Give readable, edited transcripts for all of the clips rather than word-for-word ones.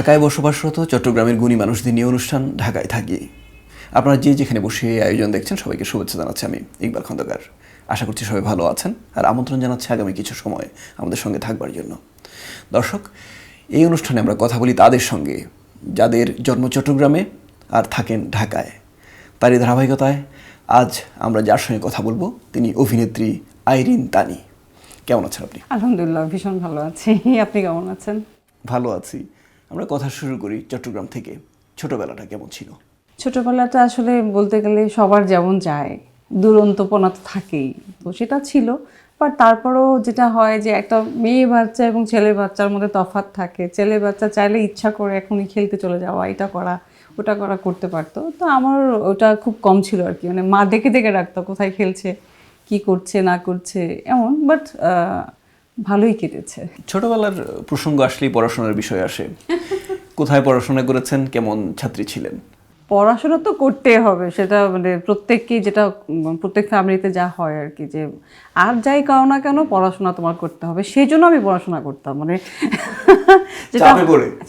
ঢাকায় বসবাসরত চট্টগ্রামের গুণী মানুষদের নিয়ে অনুষ্ঠান ঢাকায় থাকি। আপনারা যে যেখানে বসে এই আয়োজন দেখছেন সবাইকে শুভেচ্ছা জানাচ্ছি আমি ইকবাল খন্দকার। আশা করছি সবাই ভালো আছেন আর আমন্ত্রণ জানাচ্ছি আগামী কিছু সময় আমাদের সঙ্গে থাকবার জন্য। দর্শক, এই অনুষ্ঠানে আমরা কথা বলি তাদের সঙ্গে যাদের জন্ম চট্টগ্রামে আর থাকেন ঢাকায়। তারই ধারাবাহিকতায় আজ আমরা যার সঙ্গে কথা বলবো তিনি অভিনেত্রী আইরিন তানি। কেমন আছেন আপনি? আলহামদুলিল্লাহ, ভীষণ ভালো আছি। আপনি কেমন আছেন? ভালো আছি। আমরা কথা শুরু করি চট্টগ্রাম থেকে। ছোটবেলাটা কেমন ছিল? ছোটবেলাটা আসলে বলতে গেলে সবার যেমন যায়, দুরন্তপনা তো থাকেই, তো সেটা ছিল। বাট তারপরেও যেটা হয় যে একটা মেয়ে বাচ্চা এবং ছেলে বাচ্চার মধ্যে তফাৎ থাকে। ছেলে বাচ্চা চাইলে ইচ্ছা করে এখনই খেলতে চলে যাওয়া, এটা করা ওটা করা করতে পারতো। তো আমার ওটা খুব কম ছিল আর কি, মানে মা দেখে দেখে রাখতো কোথায় খেলছে, কি করছে না করছে এমন। বাট ভালোই কেটেছে। ছোটবেলার প্রসঙ্গ আসলেই পড়াশোনার বিষয় আসে। কোথায় পড়াশোনা করেছেন, কেমন ছাত্রী ছিলেন? পড়াশোনা তো করতেই হবে, সেটা মানে প্রত্যেককেই, যেটা প্রত্যেক ফ্যামিলিতে যা হয় আর কি, যে আর যাই কারো না কেন পড়াশোনা তোমার করতে হবে। সেই জন্য আমি পড়াশোনা করতাম, মানে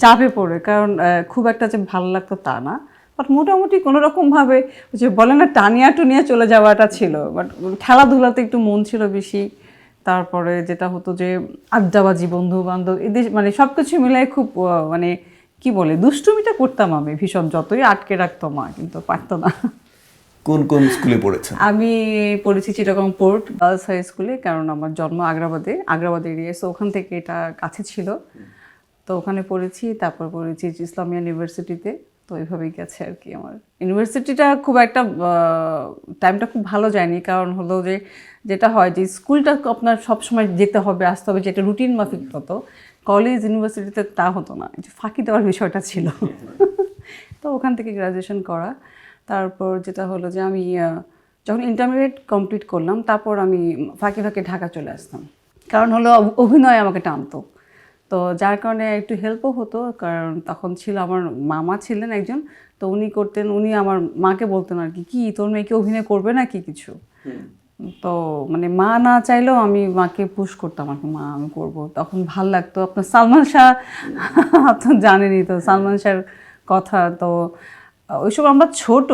চাপে পড়ে, কারণ খুব একটা যে ভালো লাগতো তা না, বাট মোটামুটি কোনো রকমভাবে যে বলে না টানিয়া টুনিয়া চলে যাওয়াটা ছিল। বাট খেলাধুলাতে একটু মন ছিল বেশি। তারপরে যেটা হতো যে আড্ডাবাজি, বন্ধু বান্ধব, এদের মানে সব কিছু মিলাই খুব মানে কি বলে দুষ্টুমিটা করতাম আমি ভীষণ, যতই আটকে রাখতো মা, কিন্তু পারতো না। কোন কোন স্কুলে পড়েছেন? আমি পড়েছি চিটাগং পোর্ট গার্লস হাই স্কুলে, কারণ আমার জন্ম আগ্রাবাদ এরিয়া, সো ওখান থেকে এটা কাছে ছিল, তো ওখানে পড়েছি। তারপর পড়েছি ইসলামিয়া ইউনিভার্সিটিতে, তো এইভাবেই গেছে আর কি। আমার ইউনিভার্সিটিটা খুব একটা টাইমটা খুব ভালো যায়নি, কারণ হলো যে যেটা হয় যে স্কুলটা আপনার সবসময় যেতে হবে আসতে হবে, যেটা রুটিন মাফিক হতো। কলেজ ইউনিভার্সিটিতে তা হতো না, যে ফাঁকি দেওয়ার বিষয়টা ছিল। তো ওখান থেকে গ্র্যাজুয়েশন করা। তারপর যেটা হলো যে আমি যখন ইন্টারমিডিয়েট কমপ্লিট করলাম, তারপর আমি ফাঁকে ফাঁকে ঢাকা চলে আসতাম, কারণ হলো অভিনয় আমাকে টানতো। তো যার কারণে একটু হেল্পও হতো, কারণ তখন ছিল আমার মামা ছিলেন একজন, তো উনি করতেন, উনি আমার মাকে বলতেন আর কি, কি তোর মেয়েকে অভিনয় করবে না কি কিছু। তো মানে মা না চাইলেও আমি মাকে পুশ করতাম আর কি, মা আমি করবো। তখন ভাল লাগতো। আপনার সালমান শাহ আপনার জানেনই তো সালমান শাহর কথা, তো ওই সময় আমরা ছোট,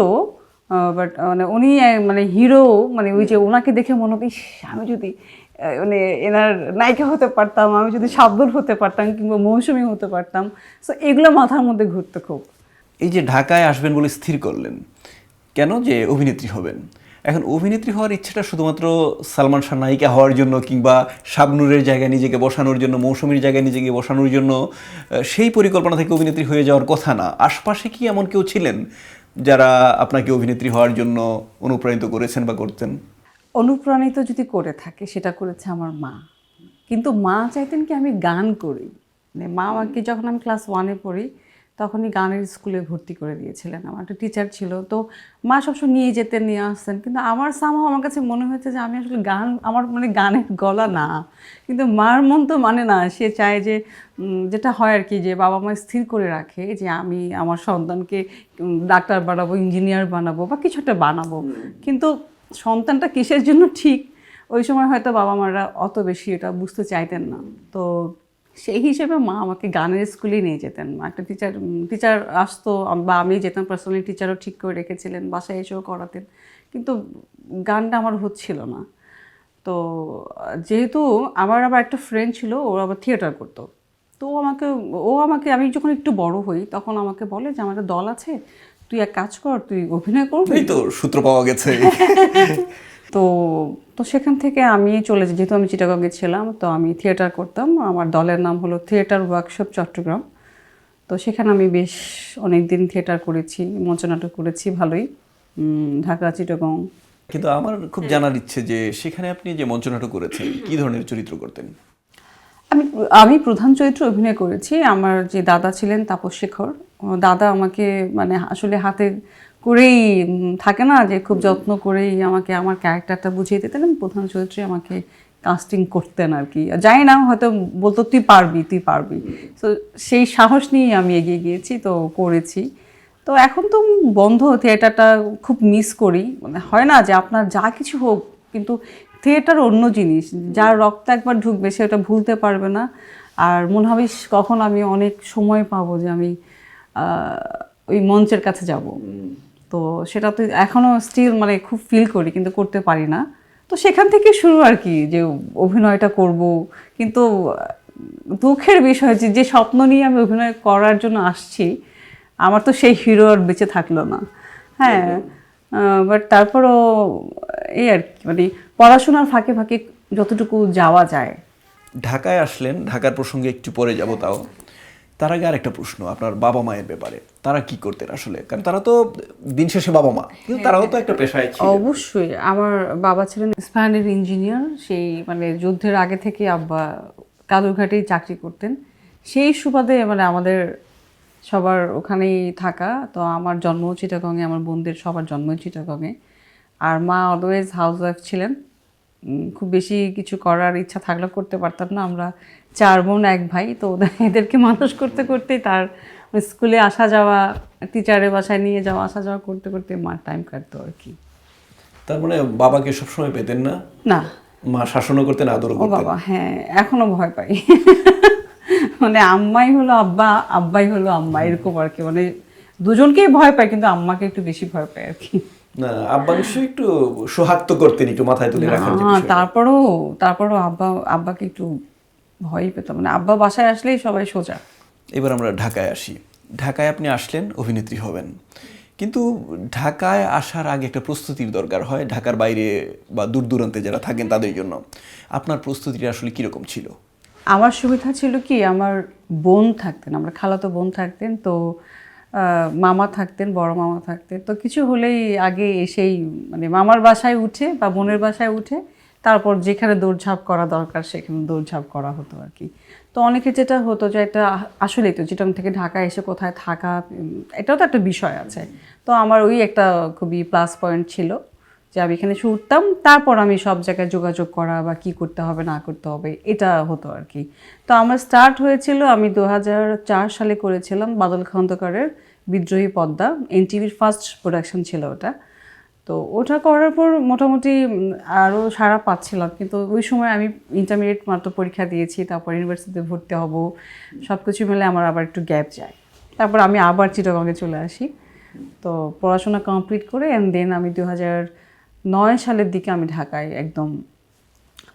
বাট মানে উনি মানে হিরো, মানে ওই যে ওনাকে দেখে মনে হতো আমি যদি মানে এনার নায়িকা হতে পারতাম, আমি যদি শাবনূর হতে পারতাম কিংবা মৌসুমী হতে পারতাম। সো এগুলো মাথার মধ্যে ঘুরতো খুব। এই যে ঢাকায় আসবেন বলে স্থির করলেন, কেন যে অভিনেত্রী হবেন? এখন অভিনেত্রী হওয়ার ইচ্ছেটা শুধুমাত্র সালমান শাহ নায়িকা হওয়ার জন্য কিংবা শাবনূরের জায়গায় নিজেকে বসানোর জন্য, মৌসুমীর জায়গায় নিজেকে বসানোর জন্য সেই পরিকল্পনা থেকে অভিনেত্রী হয়ে যাওয়ার কথা না। আশপাশে কি এমন কেউ ছিলেন যারা আপনাকে অভিনেত্রী হওয়ার জন্য অনুপ্রাণিত করেছেন বা করতেন? অনুপ্রাণিত যদি করে থাকে, সেটা করেছে আমার মা। কিন্তু মা চাইতেন কি আমি গান করি। মানে মা আমাকে যখন আমি ক্লাস 1-এ পড়ি তখনই গানের স্কুলে ভর্তি করে দিয়েছিলেন। আমার একটা টিচার ছিল, তো মা সবসময় নিয়ে যেতেন, নিয়ে আসতেন। কিন্তু আমার সামহাও আমার কাছে মনে হয়েছে যে আমি আসলে গান, আমার মানে গানের গলা না। কিন্তু মার মন তো মানে না, সে চায় যে যেটা হয় আর কি, যে বাবা মা স্থির করে রাখে যে আমি আমার সন্তানকে ডাক্তার বানাবো, ইঞ্জিনিয়ার বানাবো বা কিছু একটা বানাবো। কিন্তু সন্তানটা কিসের জন্য ঠিক ওই সময় হয়তো বাবা মারা অত বেশি এটা বুঝতে চাইতেন না। তো সেই হিসেবে মা আমাকে গানের স্কুলেই নিয়ে যেতেন। একটা টিচার আসতো বা আমি যেতাম, পার্সোনালি টিচারও ঠিক করে রেখেছিলেন, বাসায় এসেও করাতেন। কিন্তু গানটা আমার হচ্ছিল না। তো যেহেতু আমার আবার একটা ফ্রেন্ড ছিল, ও আবার থিয়েটার করতো, তো ও আমাকে আমি যখন একটু বড় হই তখন আমাকে বলে যে আমার একটা দল আছে, তুই এক কাজ কর, তুই অভিনয় করবি। এই তো সূত্র পাওয়া গেছে। তো তো সেখান থেকে আমি চলে যাই, যেহেতু আমি চিটাগংয়ে ছিলাম, তো আমি থিয়েটার করতাম। আমার দলের নাম হলো থিয়েটার ওয়ার্কশপ চট্টগ্রাম। তো সেখানে আমি বেশ অনেক দিন থিয়েটার করেছি, মঞ্চনাটক করেছি ভালোই, ঢাকা, চিটাগং। কিন্তু আমার খুব জানার ইচ্ছে যে সেখানে আপনি যে মঞ্চনাটক করেছেন কি ধরনের চরিত্র করতেন? আমি আমি প্রধান চরিত্রে অভিনয় করেছি। আমার যে দাদা ছিলেন তাপস শেখর, দাদা আমাকে মানে আসলে হাতে করেই থাকে না যে খুব যত্ন করেই আমাকে আমার ক্যারেক্টারটা বুঝিয়ে দিতেন। প্রধান চরিত্রে আমাকে কাস্টিং করতেন আর কি, জানি না, হয়তো বলতো তুই পারবি তুই পারবি। তো সেই সাহস নিয়েই আমি এগিয়ে গিয়েছি, তো করেছি। তো এখন তো বন্ধ, থিয়েটারটা খুব মিস করি। মানে হয় না যে আপনার যা কিছু হোক, কিন্তু থিয়েটার অন্য জিনিস, যার রক্ত একবার ঢুকবে সে ওটা ভুলতে পারবে না। আর মনে হবে কখন আমি অনেক সময় পাবো যে আমি ওই মঞ্চের কাছে যাব। তো সেটা তো এখনও স্টিল মানে খুব ফিল করি, কিন্তু করতে পারি না। তো সেখান থেকে শুরু আর কি, যে অভিনয়টা করব। কিন্তু দুঃখের বিষয় যে স্বপ্ন নিয়ে আমি অভিনয় করার জন্য আসছি, আমার তো সেই হিরো আর বেঁচে থাকলো না। হ্যাঁ, বাট তারপরও এই আর কি, মানে পড়াশোনার ফাঁকে ফাঁকে যতটুকু যাওয়া যায়। ঢাকায় আসলেন, ঢাকার প্রসঙ্গে একটু পরে যাব, তাও তার আগে আরেকটা প্রশ্ন আপনার বাবা মায়ের ব্যাপারে। তারা কি করতেন আসলে? কারণ তারা তো দিন শেষে বাবা মা, কিন্তু তারাও তো একটা পেশায় ছিল। অবশ্যই আমার বাবা ছিলেন স্প্যানের ইঞ্জিনিয়ার, সেই মানে যুদ্ধের আগে থেকে আব্বা কালুরঘাটেই চাকরি করতেন। সেই সুবাদে মানে আমাদের সবার ওখানেই থাকা। তো আমার জন্মও চিটাগংয়ে, আমার বোনদের সবার জন্মই চিটাগংয়ে। আর মা অলওয়েজ হাউসওয়াইফ ছিলেন। খুব বেশি কিছু করার ইচ্ছা থাকলেও করতে পারতাম না। আমরা 4 বোন 1 ভাই, তো এদেরকে মানুষ করতে করতেই তার স্কুলে আসা যাওয়া, টিচারের বাসায় নিয়ে যাওয়া আসা যাওয়া করতে করতে মার টাইম কাটতো আর কি। তার মানে বাবাকে সবসময় পেতেন না? না। মা শাসনও করতেন, আদরও ও করতেন? বাবা, হ্যাঁ, এখনো ভয় পাই। মানে আম্মাই হলো আব্বা, আব্বাই হলো আম্মা, এরকম আর কি। মানে দুজনকেই ভয় পাই, কিন্তু আম্মাকে একটু বেশি ভয় পাই আর কি। না, আব্বা নিশ্চয়ই একটু সোহাগ করতেন, একটু মাথায় তুলে রাখার যে বিষয়টা। তারপরও আব্বাকে একটু ভয়ই পেতাম। মানে আব্বা বাসায় আসলেই সবাই সোজা। এবার আমরা ঢাকায় আসি। ঢাকায় আপনি আসলেন, অভিনেত্রী হবেন, কিন্তু ঢাকায় আসার আগে একটা প্রস্তুতির দরকার হয়, ঢাকার বাইরে বা দূর দূরান্তে যারা থাকেন তাদের জন্য। আপনার প্রস্তুতিটা আসলে কীরকম ছিল? আমার সুবিধা ছিল কি, আমার বোন থাকতেন, আমার খালাতো বোন থাকতেন। তো মামা থাকতেন, বড় মামা থাকতেন। তো কিছু হলেই আগে এসেই মানে মামার বাসায় উঠে বা বোনের বাসায় উঠে তারপর যেখানে দৌড়ঝাঁপ করা দরকার সেখানে দৌড়ঝাঁপ করা হতো আর কি। তো অনেকে যেটা হতো যে এটা আসলেই তো চিটাং থেকে ঢাকা এসে কোথায় থাকা, এটাও তো একটা বিষয় আছে। তো আমার ওই একটা খুবই প্লাস পয়েন্ট ছিল যে আমি এখানে এসে উঠতাম, তারপর আমি সব জায়গায় যোগাযোগ করা বা কি করতে হবে না করতে হবে এটা হতো আর কি। তো আমার স্টার্ট হয়েছিল, আমি 2004 সালে করেছিলাম বাদল খন্দকারের বিদ্রোহী পদ্মা, এনটিভির ফার্স্ট প্রোডাকশন ছিল ওটা। তো ওটা করার পর মোটামুটি আরও সাড়া পাচ্ছিলাম, কিন্তু ওই সময় আমি ইন্টারমিডিয়েট মাত্র পরীক্ষা দিয়েছি, তারপর ইউনিভার্সিটিতে ভর্তি হব, সব কিছু মিলে আমার আবার একটু গ্যাপ যায়। তারপর আমি আবার চিটাগংয়ে চলে আসি। তো পড়াশোনা কমপ্লিট করে অ্যান্ড দেন আমি 2009 সালের দিকে আমি ঢাকায় একদম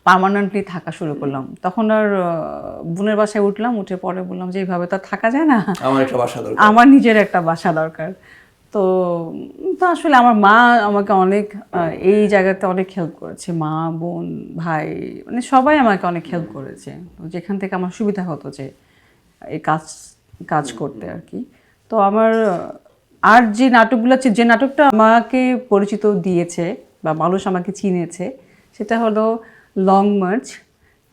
পার্মানেন্টলি থাকা শুরু করলাম। তখন আর বোনের বাসায় উঠলাম, উঠে পরে বললাম যে এইভাবে তো থাকা যায় না, আমার একটা বাসা দরকার, আমার নিজের একটা বাসা দরকার। তো তো আসলে আমার মা আমাকে অনেক এই জায়গাতে অনেক হেল্প করেছে, মা বোন ভাই মানে সবাই আমাকে অনেক হেল্প করেছে। তো যেখান থেকে আমার সুবিধা হতো যে এই কাজ করতে আর কি। তো আমার আর যে নাটকগুলো আছে, যে নাটকটা আমাকে পরিচিত দিয়েছে বা মানুষ আমাকে চিনেছে, সেটা হলো লং মার্চ,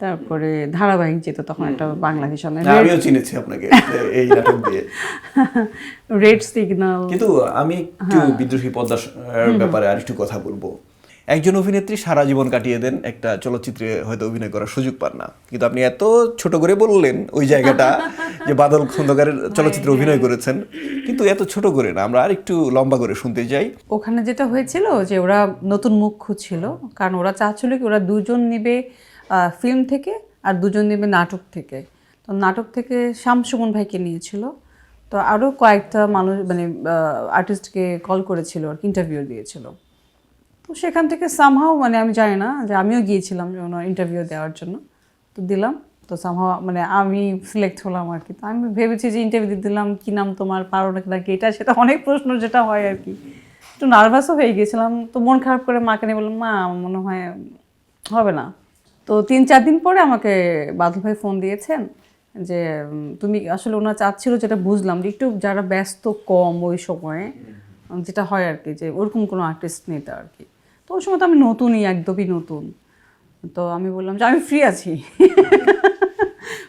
তারপরে ধারাবাহিক যেত তখন একটা বাংলাদেশ, আমিও চিনেছি আপনাকে এই নাটক দিয়ে। Red signal. কিন্তু আমি একটু বিদ্রোহী পদ্মার ব্যাপারে আর একটু কথা বলবো। একজন অভিনেত্রী সারা জীবন কাটিয়ে দেন, একটা চলচ্চিত্রে হয়তো অভিনয় করার সুযোগ পান না, কিন্তু আপনি এত ছোট করে বললেন ওই জায়গাটা যে বাদল খন্দকারের চলচ্চিত্রে অভিনয় করেছেন, কিন্তু এত ছোট করে না, আমরা আর একটু লম্বা করে শুনতে চাই। ওখানে যেটা হয়েছিল যে ওরা নতুন মুখ খুঁজছিল, কারণ ওরা চাচ্ছিল কি ওরা 2 জন নিবে ফিল্ম থেকে আর 2 জন নেবে নাটক থেকে। তো নাটক থেকে শামসুমন ভাইকে নিয়েছিল, তো আরও কয়েকটা মানুষ মানে আর্টিস্টকে কল করেছিল আর ইন্টারভিউ দিয়েছিল। তো সেখান থেকে সামহাও মানে আমি জানি না, যে আমিও গিয়েছিলাম ইন্টারভিউ দেওয়ার জন্য, তো দিলাম। তো সামহাও মানে আমি সিলেক্ট হলাম আর কি। তো আমি ভেবেছি যে ইন্টারভিউ দিলাম, কী নাম তোমার, পারো নাকি এটা সেটা অনেক প্রশ্ন যেটা হয় আর কি। একটু নার্ভাসও হয়ে গিয়েছিলাম। তো মন খারাপ করে মাকে নিয়ে বললাম, মা আমার মনে হয় হবে না। তো 3-4 দিন পরে আমাকে বাদল ভাই ফোন দিয়েছেন যে তুমি আসলে ওনারা চাচ্ছিল, যেটা বুঝলাম যে একটু যারা ব্যস্ত কম ওই সময়ে, যেটা হয় আর কি, যে ওরকম কোনো আর্টিস্ট নেই আর কি। তো ওই সময় তো আমি নতুনই, একদমই নতুন। তো আমি বললাম যে আমি ফ্রি আছি।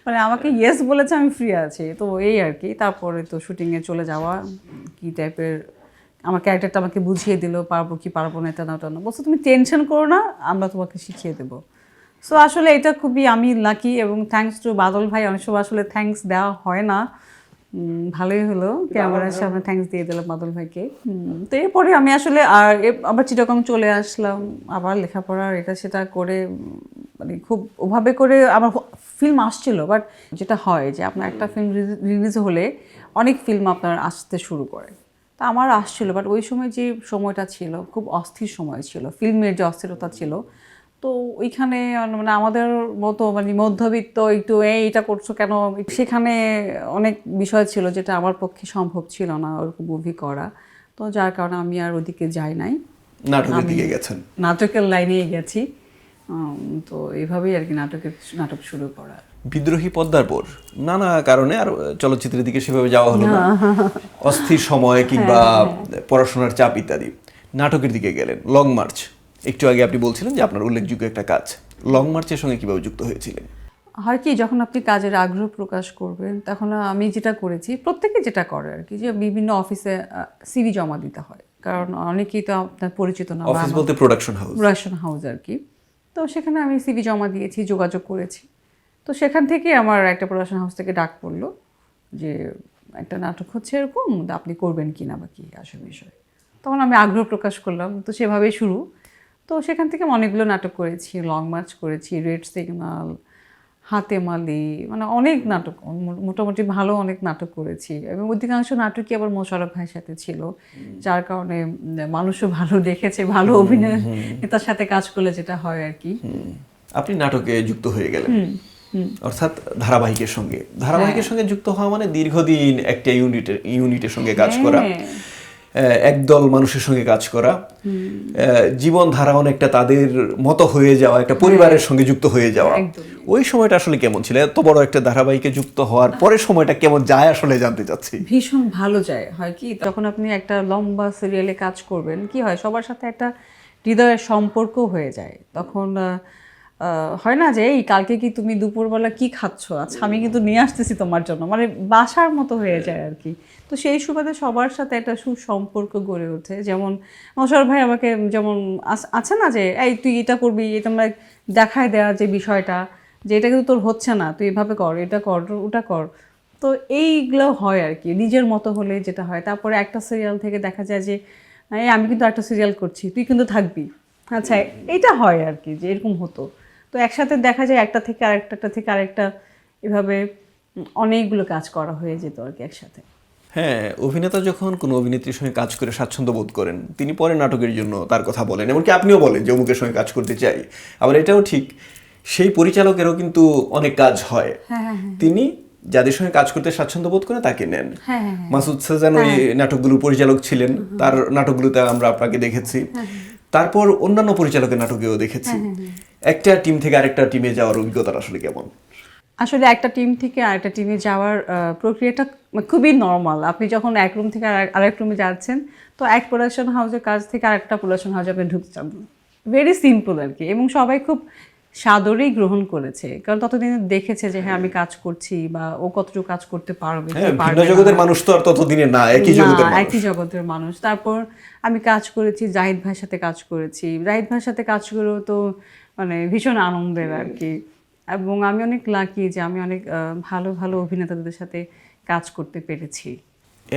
মানে আমাকে ইয়েস বলেছে, আমি ফ্রি আছি, তো এই আর কি। তারপরে তো শুটিংয়ে চলে যাওয়া, কী টাইপের আমার ক্যারেক্টারটা আমাকে বুঝিয়ে দিল, পারবো কি পারবো না, এটা না ওটা না, বলছে তুমি টেনশন করো না, আমরা তোমাকে শিখিয়ে দেবো। সো আসলে এটা খুবই আমি লাকি, এবং থ্যাঙ্কস টু বাদল ভাই। অনেক সময় আসলে থ্যাঙ্কস দেওয়া হয় না, ভালোই হলো, ক্যামেরার সামনে থ্যাঙ্কস দিয়ে দিলাম বাদল ভাইকে। তো এরপরে আমি আসলে আবার চিটাগং চলে আসলাম, আবার লেখাপড়া এটা সেটা করে মানে খুব ওভাবে করে আমার ফিল্ম আসছিল, বাট যেটা হয় যে আপনার একটা ফিল্ম রিলিজ হলে অনেক ফিল্ম আপনার আসতে শুরু করে। তা আমার আসছিল, বাট ওই সময় যে সময়টা ছিল খুব অস্থির সময় ছিল, ফিল্মের যে অস্থিরতা ছিল। তো ওইখানে মানে আমাদের মতো মানে মধ্যবিত্ত একটু এইটা করছো কেন, সেখানে অনেক বিষয় ছিল যেটা আমার পক্ষে সম্ভব ছিল না ওরকম মুভি করা। তো যার কারণে আমি আর ওদিকে যাই নাই, নাটকের দিকে গেছেন। নাটকের লাইনেই গেছি। তো এইভাবেই আর কি নাটক শুরু করা। বিদ্রোহী পদ্মার পর নানা কারণে আর চলচ্চিত্রের দিকে সেভাবে যাওয়া হলো না, অস্থির সময় কিংবা পড়াশোনার চাপ ইত্যাদি। নাটকের দিকে গেলেন, লং মার্চ। একটু আগে আপনি বলছিলেন যে আপনার উল্লেখযোগ্য একটা কাজ, লং মার্চের সঙ্গে কিভাবে যুক্ত হয়েছিলেন? হয় কি, যখন আপনি কাজের আগ্রহ প্রকাশ করবেন তখন আমি যেটা করেছি, প্রত্যেকে যেটা করে আর কি, যে বিভিন্ন অফিসে সিভি জমা দিতে হয়, কারণ অনেকেই তো আপনার পরিচিত না, অফিস বলতে প্রোডাকশন হাউস আর কি। তো সেখানে আমি সিভি জমা দিয়েছি, যোগাযোগ করেছি। তো সেখান থেকে আমার একটা প্রোডাকশন হাউস থেকে ডাক পড়লো যে একটা নাটক হচ্ছে এরকম, আপনি করবেন কি না বা কি আসল বিষয়। তখন আমি আগ্রহ প্রকাশ করলাম, তো সেভাবেই শুরু। তো সেখান থেকে আমি অনেকগুলো নাটক করেছি, লং মার্চ করেছি, রেড সিগন্যাল, হাতে মালি, মানে অনেক নাটক, মোটামুটি ভালো অনেক নাটক করেছি। এবং অধিকাংশ নাটকই আবার মোশাররফ ভাইয়ের সাথে ছিল, যার কারণে মানুষও ভালো দেখেছে, ভালো অভিনেতার সাথে কাজ করলে যেটা হয় আর কি। আপনি নাটকে যুক্ত হয়ে গেলেন, অর্থাৎ ধারাবাহিকের সঙ্গে যুক্ত হওয়া মানে দীর্ঘদিন একটা ইউনিটের সঙ্গে কাজ করা, একদল মানুষের সঙ্গে কাজ করা, জীবন ধারা অনেকটা তাদের মতো হয়ে যাওয়া, একটা পরিবারের সঙ্গে যুক্ত হয়ে যাওয়া। ওই সময়টা আসলে কেমন ছিল? এত বড় একটা ধারাবাহিকে যুক্ত হওয়ার পরে সময়টা কেমন যায় আসলে জানতে চাচ্ছি। ভীষণ ভালো যায়। হয় কি, যখন আপনি একটা লম্বা সিরিয়ালে কাজ করবেন, কি হয় সবার সাথে একটা হৃদয়ের সম্পর্ক হয়ে যায়। তখন হয় না যে এই কালকে কি তুমি দুপুরবেলা কি খাচ্ছ, আচ্ছা আমি কিন্তু নিয়ে আসতেছি তোমার জন্য, মানে বাসার মতো হয়ে যায় আর কি। তো সেই সুবাদে সবার সাথে একটা সুসম্পর্ক গড়ে ওঠে। যেমন মোশাররফ ভাই আমাকে যেমন আছে না যে এই তুই এটা করবি, এটা আমরা দেখায় দেওয়া যে বিষয়টা, যে এটা কিন্তু তোর হচ্ছে না, তুই এভাবে কর, এটা কর, ওটা কর। তো এইগুলো হয় আর কি, নিজের মতো হলে যেটা হয়। তারপরে একটা সিরিয়াল থেকে দেখা যায় যে এই আমি কিন্তু একটা সিরিয়াল করছি, তুই কিন্তু থাকবি, আচ্ছা এইটা হয় আর কি, যে এরকম হতো। তো একসাথে দেখা যায় একটা থেকে আরেকটা এভাবে অনেকগুলো কাজ করা হয়ে যেত আর কি একসাথে। হ্যাঁ, অভিনেতা যখন কোনো অভিনেত্রীর সঙ্গে কাজ করে স্বাচ্ছন্দ্য বোধ করেন, তিনি পরে নাটকের জন্য তার কথা বলেন, এমনকি আপনিও বলেন যে অমুকের সঙ্গে কাজ করতে চাই। আবার এটাও ঠিক, সেই পরিচালকেরও কিন্তু অনেক কাজ হয়, তিনি যাদের সঙ্গে কাজ করতে স্বাচ্ছন্দ্য বোধ করে তাকে নেন। মাসুদ সাজান ওই নাটকগুলোর পরিচালক ছিলেন, তার নাটকগুলোতে আমরা আপনাকে দেখেছি। তারপর অন্যান্য পরিচালকের নাটকেও দেখেছি। একটা টিম থেকে আরেকটা টিমে যাওয়ার অভিজ্ঞতাটা আসলে কেমন? আসলে একটা টিম থেকে আরেকটা টিমে যাওয়ার প্রক্রিয়াটা খুবই নর্মাল। আপনি যখন এক রুম থেকে আরেক রুমে যাচ্ছেন, তো এক প্রোডাকশন হাউসের কাজ থেকে আরেকটা প্রোডাকশন হাউসে আপনি ঢুকছেন, ভেরি সিম্পল আর কি। এবং সবাই খুব সাদরেই গ্রহণ করেছে, কারণ ততদিন দেখেছে যে হ্যাঁ আমি কাজ করছি, বা ও কতটুকু কাজ করতে পারবে। জগতের মানুষ তো আর ততদিনে না, একই জগতের মানুষ। তারপর আমি কাজ করেছি, জাহিদ ভাইয়ের সাথে কাজ করেছি। জাহিদ ভাইয়ের সাথে কাজ করেও তো মানে ভীষণ আনন্দের আর কি। এবং আমি অনেক লাকি যে আমি অনেক ভালো ভালো অভিনেতাদের সাথে কাজ করতে পেরেছি।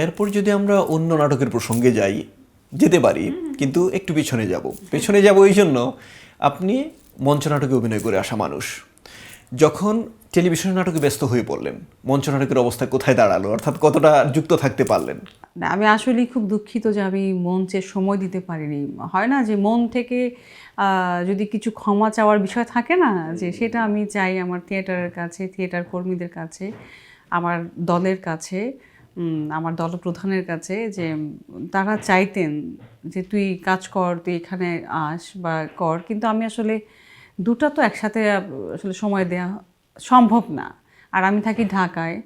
এরপর যদি আমরা অন্য নাটকের প্রসঙ্গে যেতে পারি, কিন্তু একটু পেছনে যাব এই জন্য, আপনি মঞ্চ নাটকে অভিনয় করে আসা মানুষ, যখন টেলিভিশন নাটকে ব্যস্ত হয়ে পড়লেন, মঞ্চ নাটকের অবস্থা কোথায় দাঁড়ালো, অর্থাৎ কতটা যুক্ত থাকতে পারলেন? না, আমি আসলেই খুব দুঃখিত যে আমি মঞ্চে সময় দিতে পারিনি। হয় না যে মন থেকে যদি কিছু ক্ষমা চাওয়ার বিষয় থাকে না, যে সেটা আমি চাই আমার থিয়েটারের কাছে, থিয়েটার কর্মীদের কাছে, আমার দলের কাছে, আমার দলপ্রধানের কাছে, যে তারা চাইতেন যে তুই কাজ কর, তুই এখানে আস বা কর। কিন্তু আমি আসলে দুটা তো একসাথে আসলে সময় দেওয়া সম্ভব না। আর আমি থাকি ঢাকায়,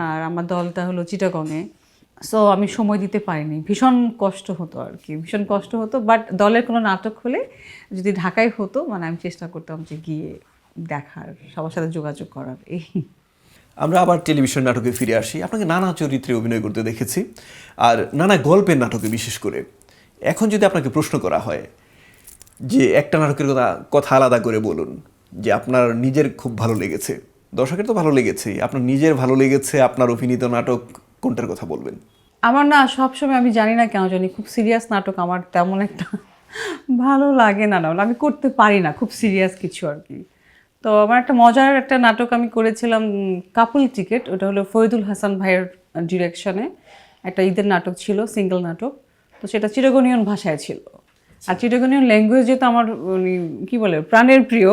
আর আমার দলটা হলো চিটাগংয়ে। সো আমি সময় দিতে পারিনি, ভীষণ কষ্ট হতো আর কি, ভীষণ কষ্ট হতো। বাট দলের কোনো নাটক হলে যদি ঢাকায় হতো, মানে আমি চেষ্টা করতাম যে গিয়ে দেখার, সবার সাথে যোগাযোগ করার। এই আমরা আবার টেলিভিশন নাটকে ফিরে আসি। আপনাকে নানা চরিত্রে অভিনয় করতে দেখেছি, আর নানা গল্পের নাটকে বিশেষ করে। এখন যদি আপনাকে প্রশ্ন করা হয় যে একটা নাটকের কথা আলাদা করে বলুন, যে আপনার নিজের খুব ভালো লেগেছে, দর্শকের তো ভালো লেগেছে, আপনার নিজের ভালো লেগেছে, আপনার অভিনীত নাটক কোনটার কথা বলবেন? আমার না সবসময়, আমি জানি না কেন জানি, খুব সিরিয়াস নাটক আমার তেমন একটা ভালো লাগে না, না আমি করতে পারি না খুব সিরিয়াস কিছু আর কি। তো আমার একটা মজার একটা নাটক আমি করেছিলাম, কাপুল টিকেট, ওটা হলো ফরিদুল হাসান ভাইয়ের ডিরেকশনে একটা ঈদের নাটক ছিল, সিঙ্গেল নাটক। তো সেটা চিরগণীয়ন ভাষায় ছিল, আর চিরগণীয়ন ল্যাঙ্গুয়েজ যেহেতু আমার কি বলে প্রাণের প্রিয়,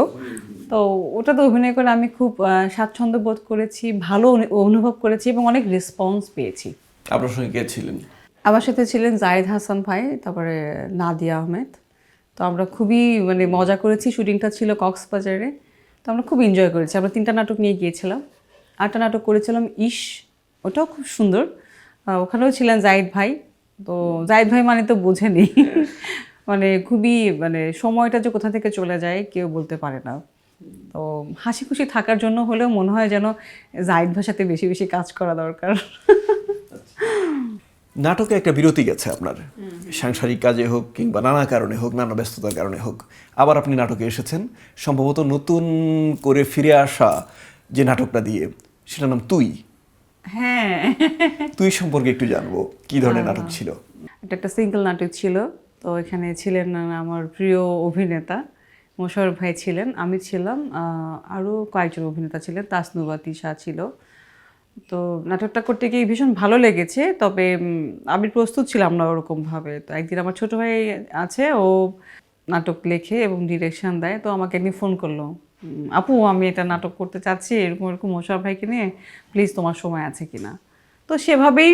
তো ওটাতে অভিনয় করে আমি খুব স্বাচ্ছন্দ্য বোধ করেছি, ভালো অনুভব করেছি এবং অনেক রেসপন্স পেয়েছি। আপনার সঙ্গে কে ছিলেন? আমার সাথে ছিলেন জায়েদ হাসান ভাই, তারপরে নাদিয়া আহমেদ। তো আমরা খুবই মজা করেছি, শুটিংটা ছিল কক্সবাজারে। তো আমরা খুব এনজয় করেছি। আমরা 3টা নাটক নিয়ে গিয়েছিলাম, 8টা নাটক করেছিলাম। ওটাও খুব সুন্দর। ওখানেও ছিলেন জায়েদ ভাই। তো জায়েদ ভাই মানে তো বোঝেনি খুবই সময়টা যে কোথা থেকে চলে যায় কেউ বলতে পারে না। তো হাসি খুশি থাকার জন্য হলেও মনে হয় যেন জায়েদ ভাইয়ের সাথে বেশি বেশি কাজ করা দরকার। নাটকে একটা বিরতি গেছে আপনার, সাংসারিক কাজে হোক কিংবা নানা কারণে হোক, নানা ব্যস্ততার কারণে হোক, আবার আপনি নাটকে এসেছেন, সম্ভবত নতুন করে ফিরে আসা যে নাটকটা দিয়ে, সেটার নাম তুই। হ্যাঁ, তুই সম্পর্কে একটু জানবো, কি ধরনের নাটক ছিল? এটা একটা সিঙ্গেল নাটক ছিল। তো এখানে ছিলেন আমার প্রিয় অভিনেতা মোশাররফ ভাই ছিলেন, আমি ছিলাম, আরও কয়েকজন অভিনেতা ছিলেন, তাসনুবা তিশা ছিল। তো নাটকটা করতে গিয়ে ভীষণ ভালো লেগেছে, তবে আমি প্রস্তুত ছিলাম না ওরকমভাবে। তো একদিন আমার ছোট ভাই আছে, ও নাটক লেখে এবং ডিরেকশন দেয়। তো আমাকে একদিন ফোন করলো, আপু আমি এটা নাটক করতে চাচ্ছি এরকম এরকম মোশাররফ ভাইকে নিয়ে, প্লিজ তোমার সময় আছে কিনা। তো সেভাবেই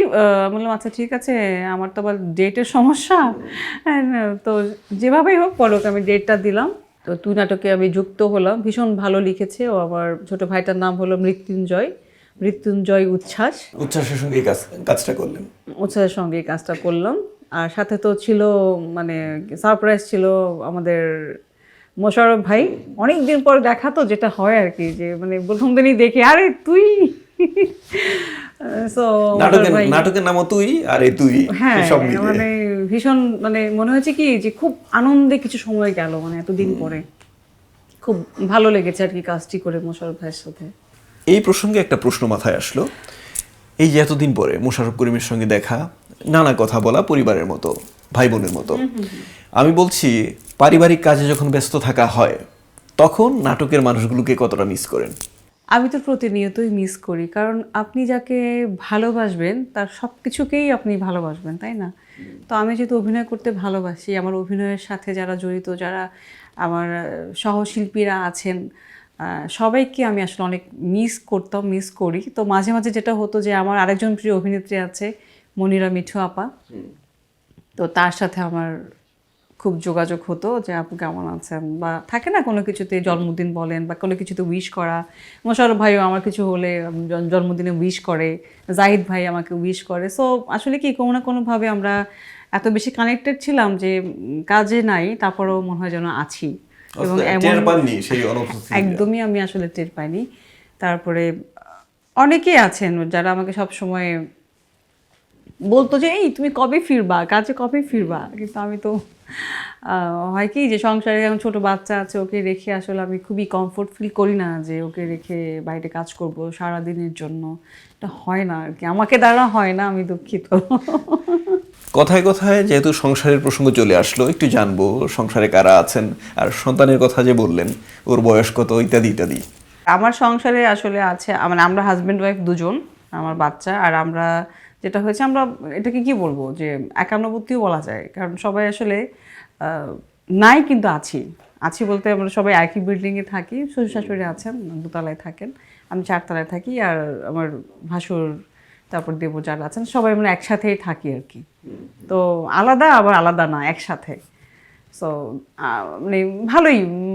বললাম আচ্ছা ঠিক আছে, আমার তো আবার ডেটের সমস্যা। হ্যাঁ, তো যেভাবেই হোক পরক আমি ডেটটা দিলাম। তো তুই নাটকে আমি যুক্ত হলাম, ভীষণ ভালো লিখেছে ও। আমার ছোট ভাইটার নাম হলো মৃত্যুঞ্জয় উচ্ছ্বাস। উচ্ছ্বাসের সঙ্গে এই কাজটা করলেন? উচ্ছ্বাসের সঙ্গে এই কাজটা করলাম। আর সাথে তো ছিল সারপ্রাইজ ছিল আমাদের মোশাররফ ভাই। অনেক দিন পর দেখা, তো যেটা হয় আর কি, যে প্রথম দিনই দেখে আরে তুই। সো নাটকের নামও তুই, আর এই তুই, হ্যাঁ, সব মিলে ভীষণ মনে হয়েছে কি যে খুব আনন্দে কিছু সময় গেল, এতদিন পরে খুব ভালো লেগেছে আর কি কাজটি করে মোশাররফ ভাইয়ের সাথে। এই প্রসঙ্গে একটা প্রশ্ন মাথায় আসলো, এই যে এতদিন পরে মোশাররফ করিমের সঙ্গে দেখা, নানা কথা বলা, পরিবারের মতো, ভাই বোনের মতো, আমি বলছি পারিবারিক কাজে যখন ব্যস্ত থাকা হয় তখন নাটকের মানুষগুলোকে কতটা মিস করেন? আমি তো প্রতিনিয়তই মিস করি, কারণ আপনি যাকে ভালোবাসবেন তার সব কিছুকেই আপনি ভালোবাসবেন, তাই না? তো আমি যেহেতু অভিনয় করতে ভালোবাসি, আমার অভিনয়ের সাথে যারা জড়িত, যারা আমার সহশিল্পীরা আছেন, সবাইকে আমি আসলে অনেক মিস করি। তো মাঝে মাঝে যেটা হতো যে আমার আরেকজন প্রিয় অভিনেত্রী আছে মনিরা মিঠু আপা, তো তার সাথে আমার খুব যোগাযোগ হতো যে আপু কেমন আছেন, বা থাকে না কোনো কিছুতে জন্মদিন বলেন বা কোনো কিছুতে উইশ করা। মোশাররফ ভাইও আমার কিছু হলে জন্মদিনে উইশ করে, জাহিদ ভাই আমাকে উইশ করে। সো আসলে কি কোনো না কোনোভাবে আমরা এত বেশি কানেক্টেড ছিলাম যে কাজে নাই, তারপরেও মনে হয় যেন আছি। এবং একদমই আমি আসলে টের পাইনি। তারপরে অনেকেই আছেন যারা আমাকে সব সময় বলতো যে এই তুমি কবে ফিরবা, কাজে কবে ফিরবা, কিন্তু আমি তো হয় কি যে সংসারে যেমন ছোট বাচ্চা আছে, ওকে রেখে আসলে আমি খুবই কমফোর্ট ফিল করি না যে ওকে রেখে বাইরে কাজ করব সারাদিনের জন্য। এটা হয় না আর কি, আমাকে দ্বারা হয় না, আমি দুঃখিত। কথায় কথায় যেহেতু সংসারের প্রসঙ্গ চলে আসলো, একটু জানবো সংসারে কারা আছেন, আর সন্তানের কথা যে বললেন, ওর বয়স কত, ইত্যাদি ইত্যাদি। আমার সংসারে আসলে আছে আমরা হাজব্যান্ড ওয়াইফ দুজন, আমার বাচ্চা, আর আমরা যেটা হয়েছে আমরা এটাকে কি বলবো যে একান্নবর্তীও বলা যায়, কারণ সবাই আসলে নাই কিন্তু আছি বলতে আমরা সবাই একই বিল্ডিংয়ে থাকি। শ্বশুর শাশুড়ি আছেন, দোতলায় থাকেন, আমি 4তলায় থাকি, আর আমার ভাসুর তারপর দেবো যারা আছেন সবাই আমরা একসাথেই থাকি আর কি। তো আলাদা আবার আলাদা না, একসাথে। সো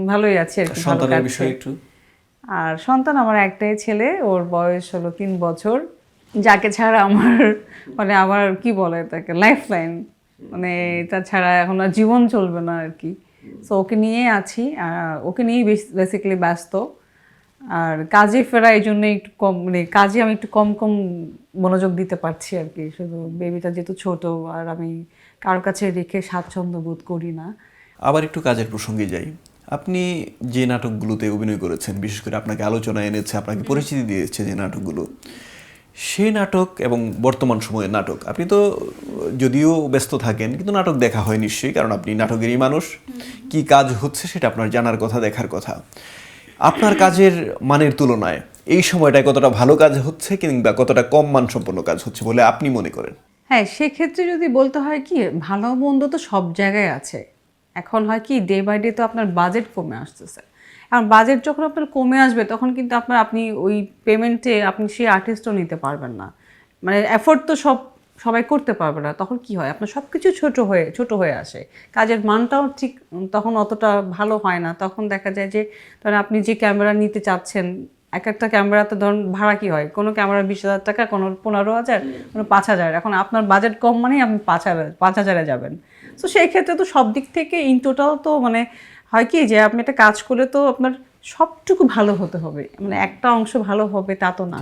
ভালোই আছে আর কি। সন্তানের বিষয় একটু। আর সন্তান আমার একটাই ছেলে, ওর বয়স হলো 3 বছর, যাকে ছাড়া আমার কি বলে তাকে লাইফ লাইন, এটা ছাড়া এখন আর জীবন চলবে না আর কি। সো ওকে নিয়ে আছি, ওকে নিয়েই বেসিক্যালি ব্যস্ত। আর কাজে ফেরা এই জন্য একটু কম, কাজে আমি একটু কম মনোযোগ দিতে পারছি আর কি। শুধু বেবিটা যেহেতু ছোট, আর আমি কারোর কাছে রেখে স্বাচ্ছন্দ্য বোধ করি না। আবার একটু কাজের প্রসঙ্গে যাই। আপনি যে নাটকগুলোতে অভিনয় করেছেন, বিশেষ করে আপনাকে আলোচনায় এনেছে, আপনাকে পরিচিতি দিয়েছে যে নাটকগুলো, সেই নাটক এবং বর্তমান সময়ের নাটক, আপনি তো যদিও ব্যস্ত থাকেন কিন্তু নাটক দেখা হয় নিশ্চয়ই, কারণ আপনি নাটকেরই মানুষ। কি কাজ হচ্ছে সেটা আপনার জানার কথা, দেখার কথা। আপনার কাজের মানের তুলনায় এই সময়টায় কতটা ভালো কাজ হচ্ছে কিংবা কতটা কম মানসম্পন্ন কাজ হচ্ছে বলে আপনি মনে করেন? হ্যাঁ, সেক্ষেত্রে যদি বলতে হয় কি, ভালো মন্দ তো সব জায়গায় আছে। এখন হয় কি, ডে বাই ডে তো আপনার বাজেট কমে আসতেছে। এখন বাজেট যখন আপনার কমে আসবে তখন কিন্তু আপনি ওই পেমেন্টে আপনি সেই আর্টিস্টও নিতে পারবেন না। মানে এফোর্ট তো সবাই করতে পারবে না। তখন কি হয়, আপনার সব কিছু ছোট হয়ে আসে। কাজের মানটাও ঠিক তখন অতটা ভালো হয় না। তখন দেখা যায় যে ধরেন আপনি যে ক্যামেরা নিতে চাচ্ছেন, এক একটা ক্যামেরাতে ধরুন ভাড়া কি হয়, কোনো ক্যামেরা 20,000 টাকা, কোনো 15,000, কোনো 5,000। এখন আপনার বাজেট কম মানেই আপনি 5,000-এ যাবেন। তো সেই ক্ষেত্রে তো সব দিক থেকে ইন টোটাল তো মানে হয় কি যে আপনি একটা কাজ করলে তো আপনার সবটুকু ভালো হতে হবে, মানে একটা অংশ ভালো হবে তা তো না।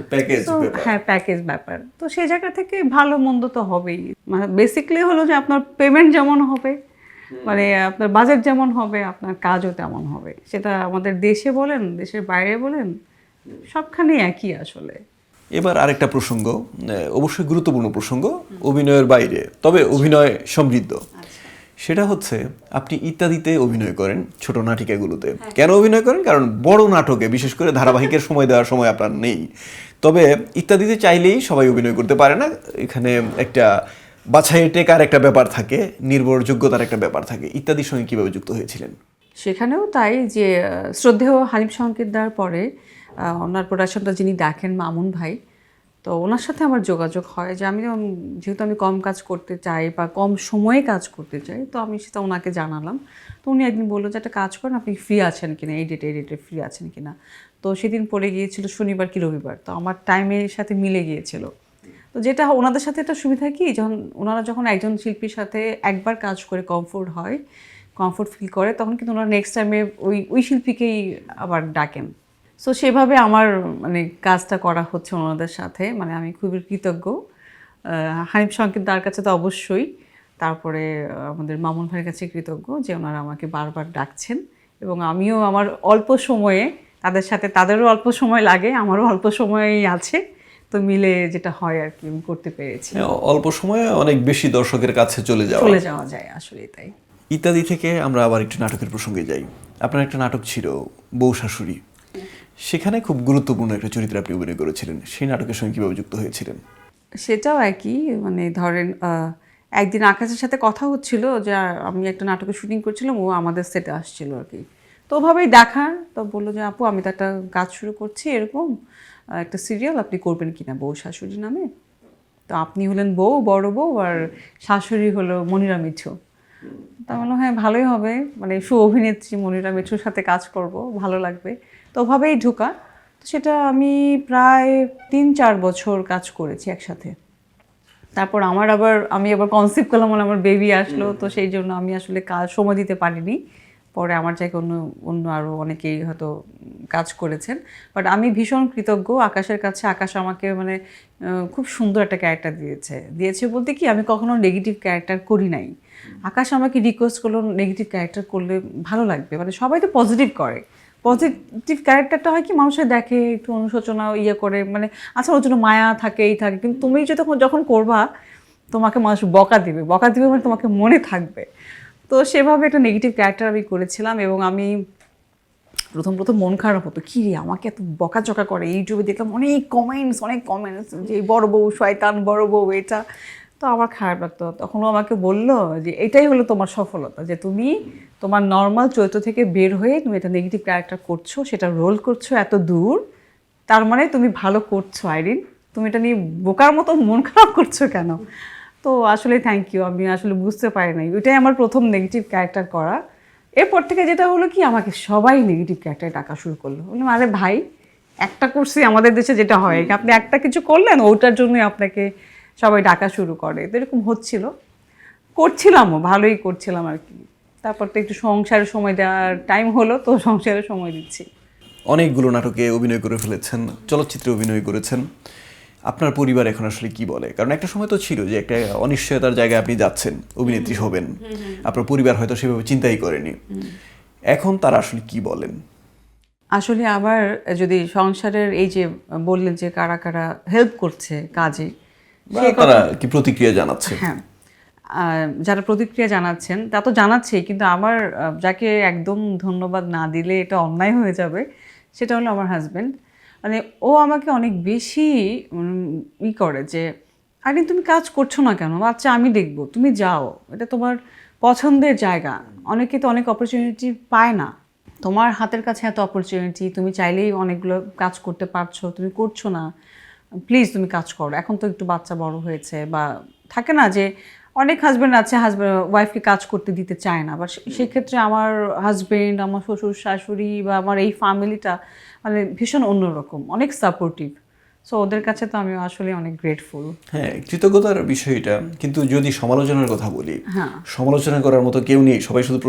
তো হ্যাঁ, প্যাকেজ ব্যাপার তো সেই জায়গা থেকে ভালো মন্দ তো হবেই। মানে বেসিক্যালি হলো যে আপনার পেমেন্ট যেমন হবে, মানে আপনার বাজেট যেমন হবে, আপনার কাজও তেমন হবে। সেটা আমাদের দেশে বলেন, দেশের বাইরে বলেন, সবখানেই একই আসলে। এবার আরেকটা প্রসঙ্গ, অবশ্যই গুরুত্বপূর্ণ প্রসঙ্গ, অভিনয়ের বাইরে তবে অভিনয় সমৃদ্ধ। সেটা হচ্ছে আপনি ইত্যাদিতে অভিনয় করেন, ছোট নাটিকাগুলোতে। কেন অভিনয় করেন? কারণ বড় নাটকে, বিশেষ করে ধারাবাহিকের সময় দেওয়ার সময় আপনার নেই। তবে ইত্যাদিতে চাইলেই সবাই অভিনয় করতে পারে না। এখানে একটা বাছাইয়ের টেকার একটা ব্যাপার থাকে, নির্ভরযোগ্যতার একটা ব্যাপার থাকে। ইত্যাদির সঙ্গে কীভাবে যুক্ত হয়েছিলেন? সেখানেও তাই যে শ্রদ্ধেয় হানিফ সংকেত দেওয়ার পরে ওনার প্রোডাকশনটা যিনি দেখেন, মামুন ভাই, তো ওনার সাথে আমার যোগাযোগ হয় যে যেহেতু আমি কম কাজ করতে চাই বা কম সময়ে কাজ করতে চাই, তো আমি সেটা ওনাকে জানালাম। তো উনি একদিন বললো যে একটা কাজ করেন, আপনি ফ্রি আছেন কিনা, এই ডেটে ফ্রি আছেন কিনা। তো সেদিন পড়ে গিয়েছিল শনিবার কি রবিবার, তো আমার টাইমের সাথে মিলে গিয়েছিল। তো যেটা ওনাদের সাথে একটা সুবিধা কি, ওনারা যখন একজন শিল্পীর সাথে একবার কাজ করে কমফোর্ট ফিল করে, তখন কিন্তু ওনারা নেক্সট টাইমে ওই শিল্পীকেই আবার ডাকেন। সো সেভাবে আমার মানে কাজটা করা হচ্ছে ওনাদের সাথে, মানে আমি খুবই কৃতজ্ঞ। হানিফ সংকেত দার কাছে তো অবশ্যই, তারপরে আমাদের মামুন ভাইয়ের কাছে কৃতজ্ঞ যে ওনারা আমাকে বারবার ডাকছেন, এবং আমিও আমার অল্প সময়ে তাদের সাথে, তাদেরও অল্প সময় লাগে, আমারও অল্প সময়ই আছে, তো মিলে যেটা হয় আর কি, আমি করতে পেরেছি। অল্প সময়ে অনেক বেশি দর্শকের কাছে চলে যাওয়া যায়, আসলে তাই। ইত্যাদি থেকে আমরা আবার একটু নাটকের প্রসঙ্গে যাই। আপনার একটা নাটক ছিল বউ শাশুড়ি, সেখানে খুব গুরুত্বপূর্ণ একটা চরিত্রে আপনি অভিনয় করেছিলেন। সেই নাটকের সঙ্গে কীভাবে যুক্ত হয়েছিলেন? সেটাও একই, মানে ধরেন একদিন আকাশের সাথে কথা হচ্ছিল যে আমি একটা নাটকের শুটিং করছিলাম, ও আমাদের সেটে আসছিল আর কি। তো ওভাবেই দেখা, তো বললো যে আপু আমি তো একটা কাজ শুরু করছি, এরকম একটা সিরিয়াল, আপনি করবেন কিনা বউ শাশুড়ি নামে। তো আপনি হলেন বউ, বড় বউ, আর শাশুড়ি হলো মনিরা মিঠু। তা বললো হ্যাঁ ভালোই হবে, মানে অভিনেত্রী মনিরা মিঠুর সাথে কাজ করব, ভালো লাগবে। তো ওভাবেই ঢোকা। তো সেটা আমি প্রায় 3-4 বছর কাজ করেছি একসাথে। তারপর আমি আবার কনসিভ করলাম, আমার বেবি আসলো, তো সেই জন্য আমি আসলে সময় দিতে পারিনি। পরে আমার জায়গায় অন্য আরও অনেকেই হয়তো কাজ করেছেন। বাট আমি ভীষণ কৃতজ্ঞ আকাশের কাছে। আকাশ আমাকে মানে খুব সুন্দর একটা ক্যারেক্টার দিয়েছে বলতে কি, আমি কখনো নেগেটিভ ক্যারেক্টার করি নাই। আকাশ আমাকে রিকোয়েস্ট করলো নেগেটিভ ক্যারেক্টার করলে ভালো লাগবে, মানে সবাই তো পজিটিভ করে। পজিটিভ ক্যারেক্টারটা হয় কি, মানুষের দেখে একটু অনুশোচনা করে, মানে আচ্ছা ওর জন্য মায়া থাকে, কিন্তু তুমি যখন করবা, তোমাকে মানুষ বকা দিবে মানে তোমাকে মনে থাকবে। তো সেভাবে একটা নেগেটিভ ক্যারেক্টার আমি করেছিলাম, এবং আমি প্রথম মন খারাপ হতো, কী রে আমাকে এত বকাঝকা করে। ইউটিউবে দেখলাম অনেক কমেন্টস যে বড় বউ শয়তান, বড় বউ এটা। তো আমার খারাপ লাগতো। তখন ও আমাকে বললো যে এটাই হলো তোমার সফলতা, যে তুমি তোমার নর্মাল চরিত্র থেকে বের হয়ে তুমি একটা নেগেটিভ ক্যারেক্টার করছো, সেটা রোল করছো এত দূর, তার মানে তুমি ভালো করছো আইরিন, তুমি এটা নিয়ে বোকার মতো মন খারাপ করছো কেন। তো আসলে থ্যাংক ইউ, আমি আসলে বুঝতে পারি নাই, ওইটাই আমার প্রথম নেগেটিভ ক্যারেক্টার করা। এরপর থেকে যেটা হলো কি, আমাকে সবাই নেগেটিভ ক্যারেক্টারে ডাকা শুরু করলো। বললাম আরে ভাই, একটা করছি, আমাদের দেশে যেটা হয় আপনি একটা কিছু করলেন, ওটার জন্যই আপনাকে সবাই ডাকা শুরু করে। তো এরকম করছিলামও, ভালোই করছিলাম আর কি। তারপর তো একটু সংসারের সময় দেওয়ার টাইম হলো, তো সংসারের সময় দিচ্ছি। অনেকগুলো নাটকে অভিনয় করে ফেলেছেন, চলচ্চিত্রে অভিনয় করেছেন। আপনার পরিবার এখন আসলে কি বলে? কারণ একটা সময় তো ছিল যে একটা অনিশ্চয়তার জায়গায় আপনি যাচ্ছেন, অভিনেত্রী হবেন, আপনার পরিবার হয়তো সেভাবে চিন্তাই করেনি। এখন তারা আসলে কি বলেন? আসলে আবার যদি সংসারের এই যে বললেন যে কারা কারা হেল্প করছে কাজে, বা তারা কি প্রতিক্রিয়া জানাচ্ছে? হ্যাঁ, যারা প্রতিক্রিয়া জানাচ্ছেন তা তো জানাচ্ছেই, কিন্তু আমার যাকে একদম ধন্যবাদ না দিলে এটা অন্যায় হয়ে যাবে, সেটা হলো আমার হাজবেন্ড। মানে ও আমাকে অনেক বেশি করে যে আরে তুমি কাজ করছো না কেন, আচ্ছা আমি দেখবো, তুমি যাও, এটা তোমার পছন্দের জায়গা। অনেকে তো অনেক অপরচুনিটি পায় না, তোমার হাতের কাছে এত অপরচুনিটি, তুমি চাইলেই অনেকগুলো কাজ করতে পারছো, তুমি করছো না, প্লিজ তুমি কাজ করো। এখন তো একটু বাচ্চা বড় হয়েছে, বা থাকে না যে অনেক হাজব্যান্ড আছে হাজব্যান্ড ওয়াইফকে কাজ করতে দিতে চায় না, বা সেক্ষেত্রে আমার হাজব্যান্ড, আমার শ্বশুর শাশুড়ি বা আমার এই ফ্যামিলিটা মানে ভীষণ অন্যরকম, অনেক সাপোর্টিভ। সো ওদের কাছে তো আমি আসলে অনেক গ্রেটফুল। হ্যাঁ, কৃতজ্ঞতার বিষয়টা। কিন্তু যদি সমালোচনার কথা বলি, হ্যাঁ, সমালোচনা করার মতো কেউ নেই, সবাই শুধু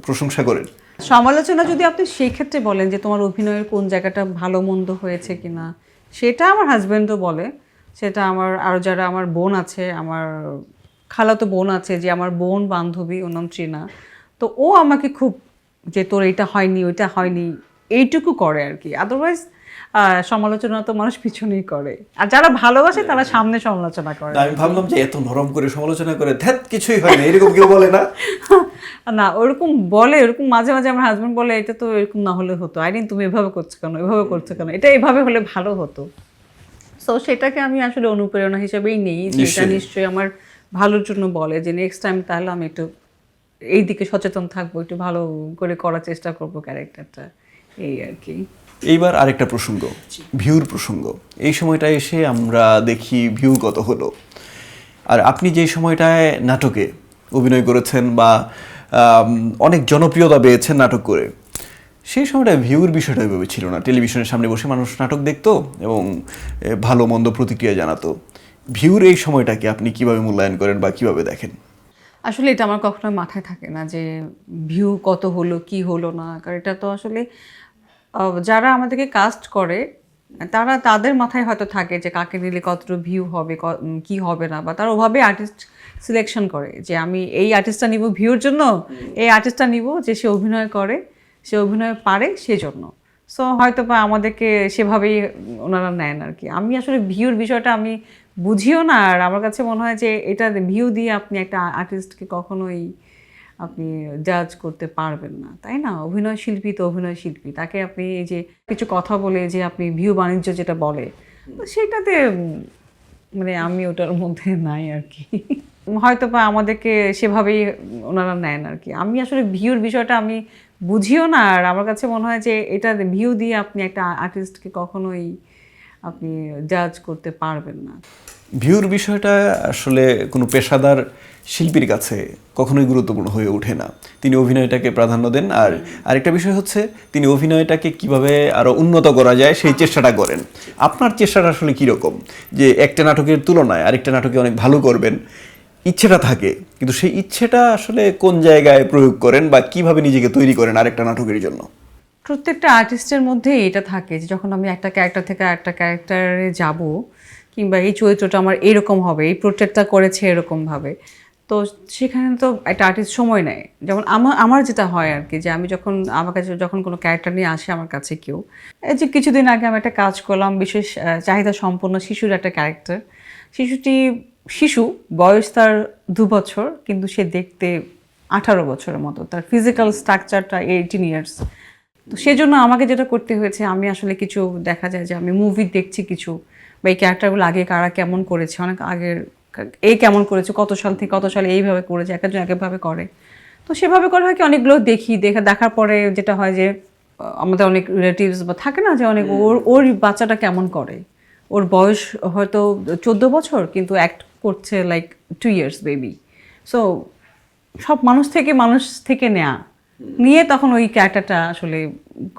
প্রশংসা করেন। সমালোচনা যদি আপনি সেই ক্ষেত্রে বলেন যে তোমার অভিনয়ের কোন জায়গাটা ভালো মন্দ হয়েছে কিনা, সেটা আমার হাজব্যান্ডও বলে। সেটা আমার আরও যারা আমার বোন আছে, আমার খালাতো বোন আছে, যে আমার বোন বান্ধবী, ওর নাম ট্রিনা, তো ও আমাকে খুব যে তোর এটা হয়নি ওইটা হয়নি এইটুকু করে আর কি। আদারওয়াইজ সমালোচনা তো মানুষ পিছনেই করে, আর যারা ভালোবাসে তারা সামনে সমালোচনা করে। আমি ভাবলাম যে এত নরম করে সমালোচনা করে ধ্যাত কিছুই হয় না, এরকম কেউ বলে না? না, ওরকম বলে, ওরকম মাঝে মাঝে আমার হাজব্যান্ড বলে এটা তো এরকম না হলে হতো, আইরিন তুমি এভাবে করছো কেন, এভাবে করছো কেন, এটা এভাবে হলে ভালো হতো। সো সেটাকে আমি আসলে অনুপ্রেরণা হিসেবেই নেই, যে এটা নিশ্চয়ই আমার ভালোর জন্য বলে, যে নেক্সট টাইম তাহলে আমি একটু এই দিকে সচেতন থাকবো, একটু ভালো করে করার চেষ্টা করবো ক্যারেক্টারটা, এই আর কি। এইবার আরেকটা প্রসঙ্গ, ভিউর প্রসঙ্গ। এই সময়টা এসে আমরা দেখি ভিউ কত হলো। আর আপনি যে সময়টায় নাটকে অভিনয় করেছেন বা অনেক জনপ্রিয়তা পেয়েছেন নাটক করে, সেই সময়টায় ভিউর বিষয়টা এভাবে ছিল না। টেলিভিশনের সামনে বসে মানুষ নাটক দেখতো এবং ভালো মন্দ প্রতিক্রিয়া জানাতো। ভিউর এই সময়টাকে আপনি কিভাবে মূল্যায়ন করেন বা কিভাবে দেখেন? আসলে এটা আমার কখনো মাথায় থাকে না যে ভিউ কত হলো কি হলো না, কারণ এটা তো আসলে যারা আমাদেরকে কাস্ট করে তারা, তাদের মাথায় হয়তো থাকে যে কাকে নিলে কতটা ভিউ হবে, কি হবে না, বা তারা ওভাবে আর্টিস্ট সিলেকশন করে যে আমি এই আর্টিস্টটা নিব ভিউর জন্য, এই আর্টিস্টটা নিব যে সে অভিনয় করে, সে অভিনয় পারে সেজন্য। সো হয়তো বা আমাদেরকে সেভাবেই ওনারা নেন আর কি। আমি আসলে ভিউর বিষয়টা আমি বুঝিও না, আর আমার কাছে মনে হয় যে এটা ভিউ দিয়ে আপনি একটা আর্টিস্টকে কখনোই আপনি জাজ করতে পারবেন না, তাই না? অভিনয় শিল্পী তো অভিনয় শিল্পী, তাকে আপনি এই যে কিছু কথা বলে যে আপনি ভিউ বাণিজ্য যেটা বলে, তো সেটাতে মানে আমি ওটার মধ্যে নাই আর কি। হয়তো বা আমাদেরকে সেভাবেই ওনারা নেন আর কি। আমি আসলে ভিউর বিষয়টা আমি বুঝিও না, আর আমার কাছে মনে হয় যে এটা ভিউ দিয়ে আপনি একটা আর্টিস্টকে কখনোই আপনি জাজ করতে পারবেন না। ভিউর বিষয়টা আসলে কোনো পেশাদার শিল্পীর কাছে কখনোই গুরুত্বপূর্ণ হয়ে ওঠে না। তিনি অভিনয়টাকে প্রাধান্য দেন, আর আরেকটা বিষয় হচ্ছে তিনি অভিনয়টাকে কিভাবে আরও উন্নত করা যায় সেই চেষ্টাটা করেন। আপনার চেষ্টাটা আসলে কীরকম, যে একটা নাটকের তুলনায় আরেকটা নাটকে অনেক ভালো করবেন, ইচ্ছেটা থাকে, কিন্তু সেই ইচ্ছেটা আসলে কোন জায়গায় প্রয়োগ করেন বা কিভাবে নিজেকে তৈরি করেন আরেকটা নাটকের জন্য? প্রত্যেকটা আর্টিস্টের মধ্যে এটা থাকে যে যখন আমি একটা ক্যারেক্টার থেকে একটা ক্যারেক্টারে যাব, কিংবা এই চরিত্রটা আমার এরকম হবে, এই প্রোট্রেটটা করেছে এরকমভাবে, তো সেখানে তো একটা আর্টিস্ট সময় নেয়। যেমন আমার যেটা হয় আর কি, যে আমি যখন আমার কাছে যখন কোনো ক্যারেক্টার নিয়ে আসে আমার কাছে কেউ, এই যে কিছুদিন আগে আমি একটা কাজ করলাম বিশেষ চাহিদা সম্পন্ন শিশুর একটা ক্যারেক্টার। শিশু, বয়স তার 2 বছর, কিন্তু সে দেখতে 18 বছরের মতো, তার ফিজিক্যাল স্ট্রাকচারটা 18 ইয়ার্স। তো সেজন্য আমাকে যেটা করতে হয়েছে, আমি আসলে কিছু দেখা যায় যে আমি মুভি দেখছি কিছু, বা এই ক্যারেক্টারগুলো আগে কারা কেমন করেছে, অনেক আগের এই কেমন করেছে, কত সাল থেকে কত সালে এইভাবে করেছে, এক একজন একভাবে করে। তো সেভাবে করা হয় কি, অনেকগুলো দেখার পরে যেটা হয় যে আমাদের অনেক রিলেটিভস বা থাকে না যে অনেক ওর বাচ্চাটা কেমন করে, ওর বয়স হয়তো 14 বছর কিন্তু অ্যাক্ট করছে লাইক 2 ইয়ার্স বেবি। সো সব মানুষ থেকে নিয়ে তখন ওই ক্যারেক্টারটা আসলে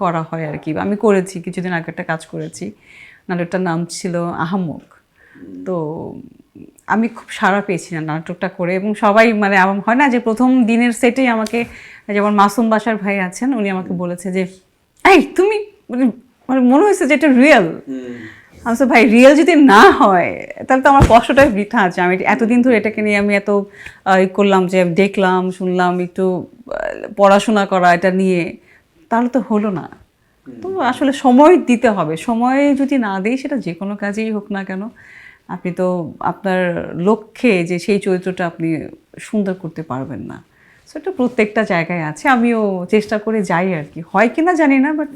করা হয় আর কি। আমি করেছি কিছুদিন আগে একটা কাজ করেছি, নাটকটার নাম ছিল আহাম্মক। তো আমি খুব সাড়া পেয়েছি না নাটকটা করে, এবং সবাই মানে হয় না যে প্রথম দিনের সেটেই আমাকে, যেমন মাসুম বাসার ভাই আছেন, উনি আমাকে বলেছে যে এই তুমি মানে মনে হয়েছে যে এটা রিয়েল। আমি তো ভাই রিয়েল যদি না হয় তাহলে তো আমার কষ্টটাই বৃথা আছে। আমি এতদিন ধরে এটাকে নিয়ে আমি এত করলাম, যে দেখলাম শুনলাম, একটু পড়াশোনা করা এটা নিয়ে, তাহলে তো হলো না। তো আসলে সময় দিতে হবে, সময় যদি না দিই সেটা যে কোনো কাজেই হোক না কেন, আপনি তো আপনার লক্ষ্যে যে সেই চরিত্রটা আপনি সুন্দর করতে পারবেন না। সো এটা প্রত্যেকটা জায়গায় আছে, আমিও চেষ্টা করে যাই আর কি, হয় কিনা জানি না, বাট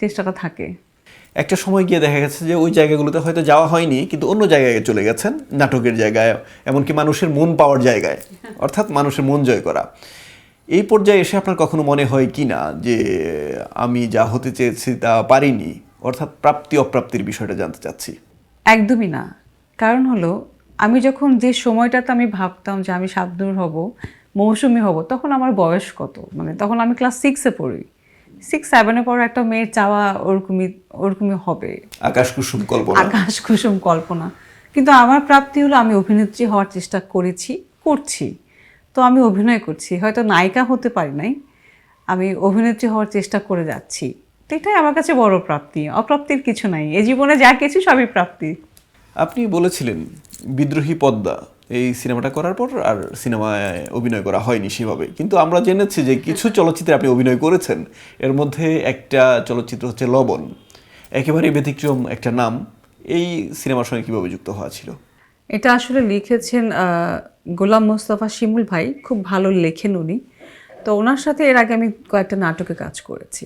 চেষ্টাটা থাকে। একটা সময় গিয়ে দেখা গেছে যে ওই জায়গাগুলোতে হয়তো যাওয়া হয়নি, কিন্তু অন্য জায়গায় চলে গেছেন, নাটকের জায়গায়, এমনকি মানুষের মন পাওয়ার জায়গায়, অর্থাৎ মানুষের মন জয় করা। এই পর্যায়ে এসে আপনার কখনো মনে হয় কি না যে আমি যা হতে চেয়েছি তা পারিনি, অর্থাৎ প্রাপ্তি অপ্রাপ্তির বিষয়টা জানতে চাচ্ছি। একদমই না। কারণ হলো, আমি যখন যে সময়টাতে আমি ভাবতাম যে আমি শাবনূর হব, মৌসুমী হব, তখন আমার বয়স কত, মানে তখন আমি ক্লাস 6-এ পড়ি। 6-7-এ পড়া একটা মেয়ের চাওয়া ওরকমই ওরকমই হবে, আকাশ কুসুম কল্পনা। আকাশ কুসুম কল্পনা। কিন্তু আমার প্রাপ্তি হলো আমি অভিনেত্রী হওয়ার চেষ্টা করেছি, করছি। তো আমি অভিনয় করছি, হয়তো নায়িকা হতে পারি নাই, আমি অভিনেত্রী হওয়ার চেষ্টা করে যাচ্ছি। তো এটাই আমার কাছে বড় প্রাপ্তি, অপ্রাপ্তির কিছু নাই, এ জীবনে যা কিছু সবই প্রাপ্তি। আপনি বলেছিলেন বিদ্রোহী পদ্মা এই সিনেমাটা করার পর আর সিনেমায় অভিনয় করা হয়নি সেভাবে, কিন্তু আমরা জেনেছি যে কিছু চলচ্চিত্রে আপনি অভিনয় করেছেন। এর মধ্যে একটা চলচ্চিত্র হচ্ছে লবণ, একেবারেই ব্যতিক্রম একটা নাম। এই সিনেমার সঙ্গে কীভাবে যুক্ত হওয়া ছিল? এটা আসলে লিখেছেন গোলাম মোস্তফা শিমুল ভাই, খুব ভালো লেখেন উনি। তো ওনার সাথে এর আগে আমি কয়েকটা নাটকে কাজ করেছি।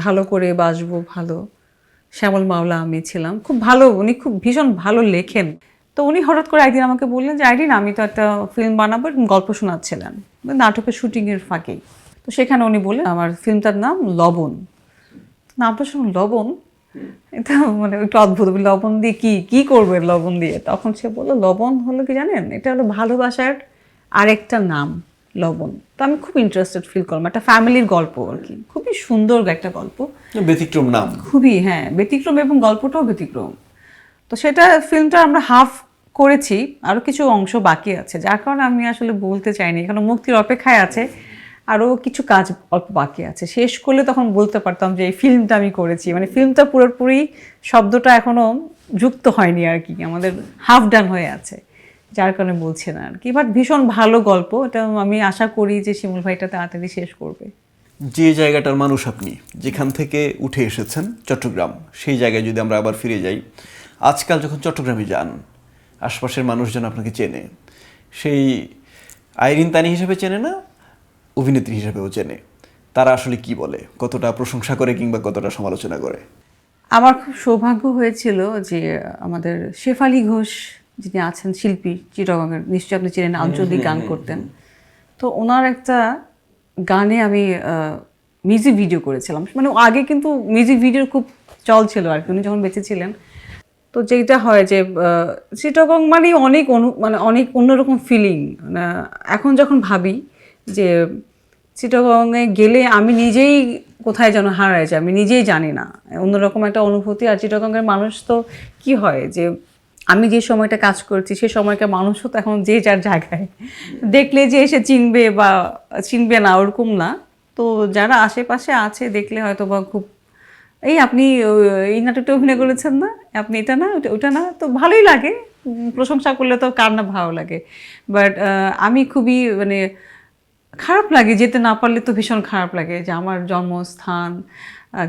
ভালো করে বাসবো, ভালো, শ্যামল মাওলা আমি ছিলাম, খুব ভালো, উনি খুব ভীষণ ভালো লেখেন। তো উনি হঠাৎ করে একদিন আমাকে বললেন যে আইরিন, আমি তো একটা ফিল্ম বানাবো, এরকম গল্প শোনাচ্ছিলেন নাটকের শুটিংয়ের ফাঁকেই। তো সেখানে উনি বললেন আমার ফিল্মটার নাম লবণ। নামটা শুনুন, লবণ, এটা মানে একটু অদ্ভুত, লবণ দিয়ে কি কি করবে লবণ দিয়ে? তখন সে বললো লবণ হলো কি জানেন, এটা হলো ভালোবাসার আরেকটা নাম, লবণ। তো আমি খুব ইন্টারেস্টেড ফিল করলাম, একটা ফ্যামিলির গল্প আর কি, খুবই সুন্দর একটা গল্প, ব্যতিক্রম নাম। খুবই, হ্যাঁ, ব্যতিক্রম, এবং গল্পটাও ব্যতিক্রম। তো সেটা ফিল্মটা আমরা হাফ করেছি, আরও কিছু অংশ বাকি আছে, যার কারণে আমি আসলে বলতে চাইনি, এখানে মুক্তির অপেক্ষায় আছে, আরও কিছু কাজ অল্প বাকি আছে। শেষ করলে তখন বলতে পারতাম যে এই ফিল্মটা আমি করেছি, মানে ফিল্মটা পুরোপুরি শব্দটা এখনও যুক্ত হয়নি আর কি, আমাদের হাফ ডান হয়ে আছে, যার কারণে বলছি না আর কি। বাট ভীষণ ভালো গল্প, এটা আমি আশা করি যে শিমুল ভাইটা তাড়াতাড়ি শেষ করবে। যে জায়গাটার মানুষ আপনি, যেখান থেকে উঠে এসেছেন চট্টগ্রাম, সেই জায়গায় যদি আমরা আবার ফিরে যাই, আজকাল যখন চট্টগ্রামে যান, আশপাশের মানুষজন আপনাকে চেনে, সেই আইরিন তানি হিসেবে চেনে না, অভিনেত্রী হিসেবেও চেনে। তারা আসলে কি বলে, কতটা প্রশংসা করে কিংবা কতটা সমালোচনা করে? আমার খুব সৌভাগ্য হয়েছিল যে আমাদের শেফালি ঘোষ যিনি আছেন শিল্পী চিটাগংয়ের, নিশ্চয়ই আপনি চেনেন, আঞ্চলিক গান করতেন। তো ওনার একটা গানে আমি মিউজিক ভিডিও করেছিলাম, মানে আগে কিন্তু মিউজিক ভিডিওর খুব চল ছিল আর কি, উনি যখন বেঁচে ছিলেন। তো যেটা হয় যে চিটাগং মানে মানে অনেক অন্যরকম ফিলিং। এখন যখন ভাবি যে চিটাগংয়ে গেলে আমি নিজেই কোথায় যেন হারায় যাই, আমি নিজেই জানি না, অন্যরকম একটা অনুভূতি। আর চিটাগংয়ের মানুষ তো কি হয় যে আমি যে সময়টা কাজ করছি সেই সময়কার মানুষও তো এখন যে যার জায়গায়, দেখলে যে এসে চিনবে বা চিনবে না ওরকম না। তো যারা আশেপাশে আছে দেখলে হয়তো বা খুব, এই আপনি এই নাটকটা অভিনয় করেছেন না, আপনি এটা না, ওটা না, তো ভালোই লাগে, প্রশংসা করলে তো কার না ভালো লাগে। বাট আমি খুবই মানে খারাপ লাগে, যেতে না পারলে তো ভীষণ খারাপ লাগে যে আমার জন্মস্থান,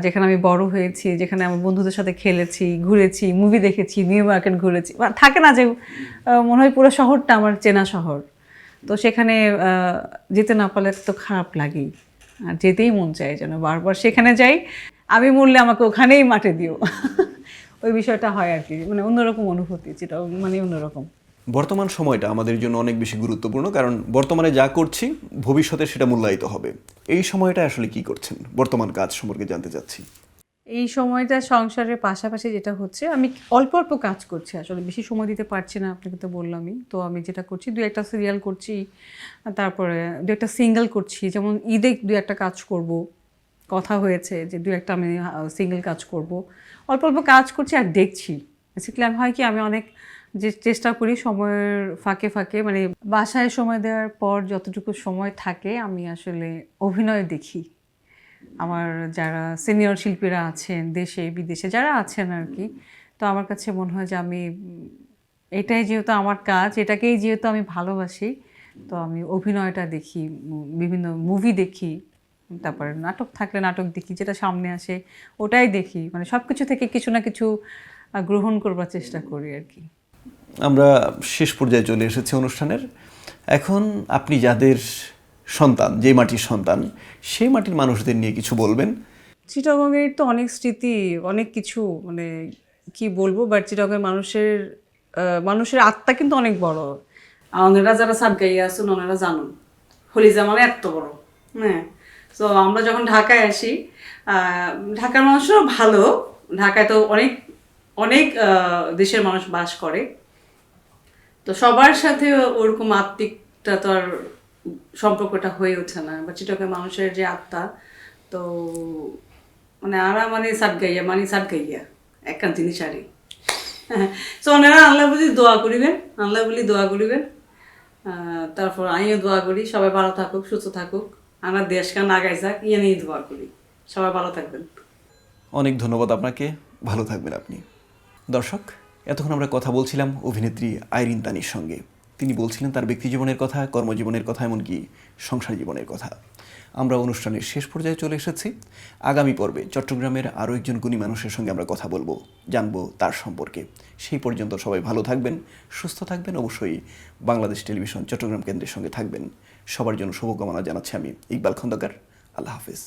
যেখানে আমি বড় হয়েছি, যেখানে আমার বন্ধুদের সাথে খেলেছি, ঘুরেছি, মুভি দেখেছি, নিউ মার্কেট ঘুরেছি, থাকে না যে মনে হয় পুরো শহরটা আমার চেনা শহর, তো সেখানে যেতে না পারলে তো খারাপ লাগেই, আর যেতেই মন চায় যেন বারবার সেখানে যাই, আমি মরলে আমাকে ওখানেই মাঠে দিও। ওই বিষয়টা হয় আর কি, মানে অন্যরকম অনুভূতি, যেটা মানে অন্যরকম। বর্তমান সময়টা আমাদের জন্য অনেক বেশি গুরুত্বপূর্ণ, কারণ বর্তমানে যা করছি ভবিষ্যতে সেটা মূল্যায়িত হবে। এই সময়টা আসলে কি করছেন, বর্তমান কাজ সম্পর্কে জানতে চাচ্ছি। এই সময়টা সংসারের পাশাপাশি যেটা হচ্ছে, আমি অল্প অল্প কাজ করছি, আসলে বেশি সময় দিতে পারছি না, আপনাকে তো বললামই। তো আমি যেটা করছি, 2-1টা সিরিয়াল করছি, তারপরে 2-1টা সিঙ্গেল করছি, যেমন ঈদে 2-1টা কাজ করব, কথা হয়েছে যে 2-1টা আমি সিঙ্গেল কাজ করব, অল্প অল্প কাজ করছি আর দেখছি। বেসিক্যালি আমি হয় কি, আমি অনেক যে চেষ্টা করি সময়ের ফাঁকে ফাঁকে, মানে বাসায় সময় দেওয়ার পর যতটুকু সময় থাকে আমি আসলে অভিনয় দেখি। আমার যারা সিনিয়র শিল্পীরা আছেন দেশে বিদেশে যারা আছেন আর কি, তো আমার কাছে মনে হয় যে আমি এটাই যেহেতু আমার কাজ, এটাকেই যেহেতু আমি ভালোবাসি, তো আমি অভিনয়টা দেখি, বিভিন্ন মুভি দেখি, তারপরে নাটক থাকলে নাটক দেখি, যেটা সামনে আসে ওটাই দেখি, মানে সব কিছু থেকে কিছু না কিছু গ্রহণ করবার চেষ্টা করি আর কি। আমরা শেষ পর্যায়ে চলে এসেছি অনুষ্ঠানের। এখন আপনি যাদের সন্তান, যে মাটির সন্তান, সেই মাটির মানুষদের নিয়ে কিছু বলবেন। চিটাগংয়ের তো অনেক স্মৃতি, অনেক কিছু, মানে কি বলবো, বাট চিটাগংয়ের মানুষের আত্মা কিন্তু অনেক বড়। ওনারা যারা সাবগাইয়া আছেন ওনারা জানুন হলিজা মানে এত বড়, হ্যাঁ। তো আমরা যখন ঢাকায় আসি, ঢাকার মানুষরাও ভালো, ঢাকায় তো অনেক অনেক দেশের মানুষ বাস করে, তো সবার সাথে ওরকম আত্মিকটা তো আর সম্পর্কটা হয়ে ওঠে না। বা চিটাগংয়ের মানুষের যে আত্মা, তো মানে মানে সাত গাইয়া একখান জিনিস আরই। সো ওনারা আল্লাহ বলি দোয়া করিবেন, আল্লাহ বলি দোয়া করিবেন। তারপর আমিও দোয়া করি সবাই ভালো থাকুক, সুস্থ থাকুক, আমার দেশ কান আগাই যাক, ইয়ে নিয়ে দোয়া করি। সবাই ভালো থাকবেন। অনেক ধন্যবাদ আপনাকে, ভালো থাকবেন আপনি। দর্শক, এতক্ষণ আমরা কথা বলছিলাম অভিনেত্রী আইরিন তানির সঙ্গে। তিনি বলছিলেন তার ব্যক্তি জীবনের কথা, কর্মজীবনের কথা, এমনকি সংসার জীবনের কথা। আমরা অনুষ্ঠানের শেষ পর্যায়ে চলে এসেছি। আগামী পর্বে চট্টগ্রামের আরও একজন গুণী মানুষের সঙ্গে আমরা কথা বলবো, জানবো তার সম্পর্কে। সেই পর্যন্ত সবাই ভালো থাকবেন, সুস্থ থাকবেন, অবশ্যই বাংলাদেশ টেলিভিশন চট্টগ্রাম কেন্দ্রের সঙ্গে থাকবেন। সবার জন্য শুভকামনা জানাচ্ছি আমি, ইকবাল খন্দকার। আল্লাহ হাফেজ।